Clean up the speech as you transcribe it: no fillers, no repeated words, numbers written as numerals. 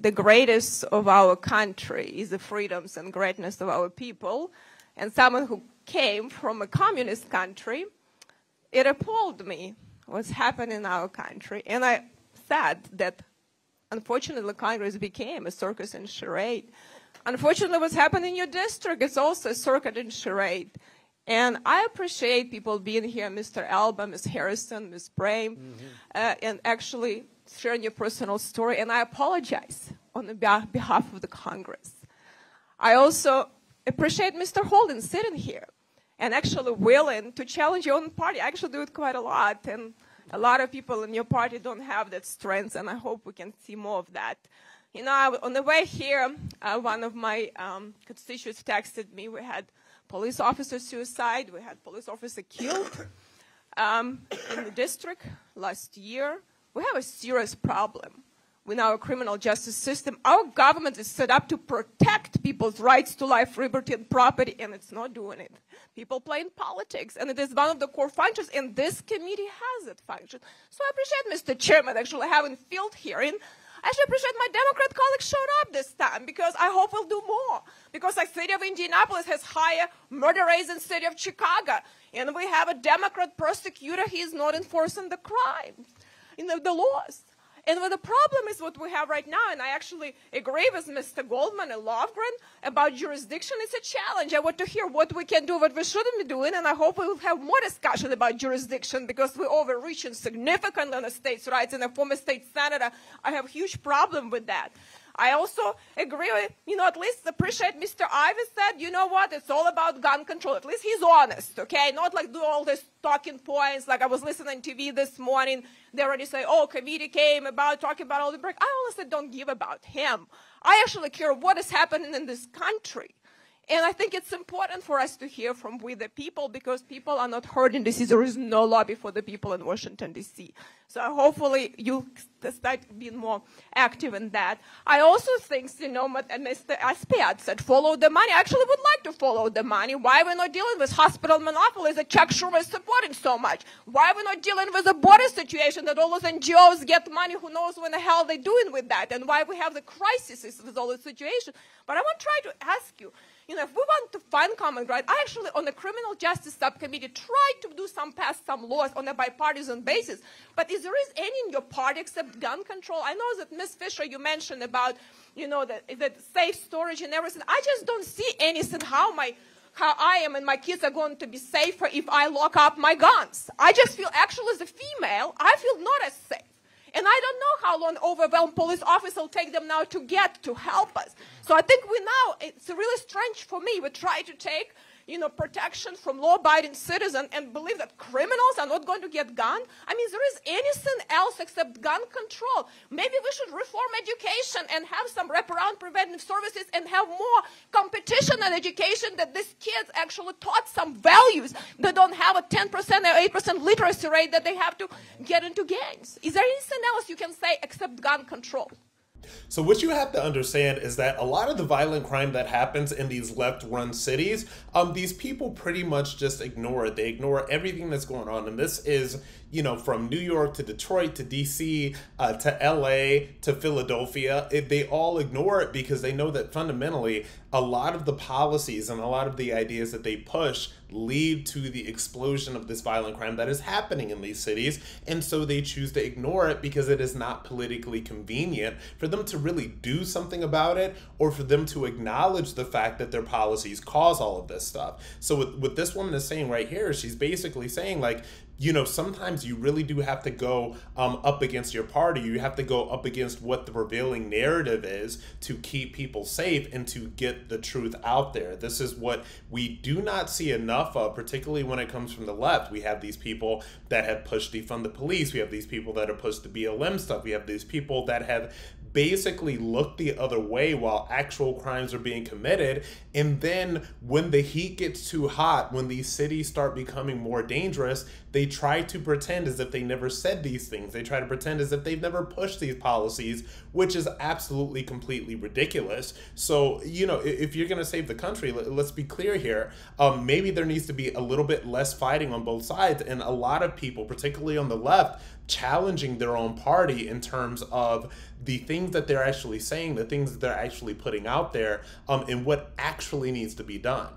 the greatest of our country is the freedoms and greatness of our people, and someone who came from a communist country, it appalled me what's happening in our country. And I said that, unfortunately, Congress became a circus and charade. Unfortunately, what's happening in your district is also a circuit and charade. And I appreciate people being here, Mr. Alba, Ms. Harrison, Ms. Brame, and actually sharing your personal story. And I apologize on the behalf of the Congress. I also appreciate Mr. Holden sitting here and actually willing to challenge your own party. I actually do it quite a lot, and a lot of people in your party don't have that strength, and I hope we can see more of that. You know, on the way here, one of my constituents texted me. We had police officer suicide. We had police officer killed in the district last year. We have a serious problem with our criminal justice system. Our government is set up to protect people's rights to life, liberty, and property, and it's not doing it. People play in politics, and it is one of the core functions, and this committee has that function. So I appreciate Mr. Chairman actually having field hearing. I actually appreciate my Democrat colleagues showed up this time, because I hope we'll do more. Because the city of Indianapolis has higher murder rates than the city of Chicago, and we have a Democrat prosecutor. He is not enforcing the crime, the laws. And what the problem is what we have right now, and I actually agree with Mr. Goldman and Lofgren about jurisdiction. It's a challenge. I want to hear what we can do, what we shouldn't be doing, and I hope we will have more discussion about jurisdiction, because we're overreaching significantly on the states' rights. And a former state senator, I have a huge problem with that. I also agree with, at least appreciate Mr. Ivey said, you know what, it's all about gun control. At least he's honest, okay? Not like do all these talking points. Like I was listening to TV this morning. They already say, oh, committee came about talking about all the break. I honestly don't give about him. I actually care what is happening in this country. And I think it's important for us to hear from we the people, because people are not heard in D.C. There is no lobby for the people in Washington, D.C. So hopefully you start being more active in that. I also think, what Mr. Aspiad said, follow the money. I actually would like to follow the money. Why we're not dealing with hospital monopolies that Chuck Schumer is supporting so much? Why we're not dealing with the border situation that all those NGOs get money, who knows what the hell they're doing with that, and why we have the crises with all the situation. But I want to try to ask you, if we want to find common ground, I actually, on the criminal justice subcommittee, tried to pass some laws on a bipartisan basis. But is there any in your party except gun control? I know that Ms. Fisher, you mentioned about, the safe storage and everything. I just don't see anything how I am and my kids are going to be safer if I lock up my guns. I just feel, actually, as a female, I feel not as safe. And I don't know how long overwhelmed police officers will take them now to help us. So I think it's really strange for me. We try to take, protection from law-abiding citizens and believe that criminals are not going to get guns. I mean, there is anything else except gun control. Maybe we should reform education and have some wraparound preventive services and have more competition in education, that these kids actually taught some values. They don't have a 10% or 8% literacy rate that they have to get into gangs. Is there anything else you can say except gun control? So what you have to understand is that a lot of the violent crime that happens in these left-run cities, these people pretty much just ignore it. They ignore everything that's going on. And this is, from New York to Detroit to DC to LA to Philadelphia. They all ignore it because they know that fundamentally a lot of the policies and a lot of the ideas that they push lead to the explosion of this violent crime that is happening in these cities. And so they choose to ignore it because it is not politically convenient for them to really do something about it, or for them to acknowledge the fact that their policies cause all of this stuff. So what this woman is saying right here, she's basically saying, like, sometimes you really do have to go up against your party. You have to go up against what the prevailing narrative is to keep people safe and to get the truth out there. This is what we do not see enough of, particularly when it comes from the left. We have these people that have pushed defund the police. We have these people that have pushed the BLM stuff. We have these people that have basically looked the other way while actual crimes are being committed. And then when the heat gets too hot, when these cities start becoming more dangerous, they try to pretend as if they never said these things. They try to pretend as if they've never pushed these policies, which is absolutely completely ridiculous. So, if you're going to save the country, let's be clear here. Maybe there needs to be a little bit less fighting on both sides, and a lot of people, particularly on the left, challenging their own party in terms of the things that they're actually saying, the things that they're actually putting out there, and what actually needs to be done.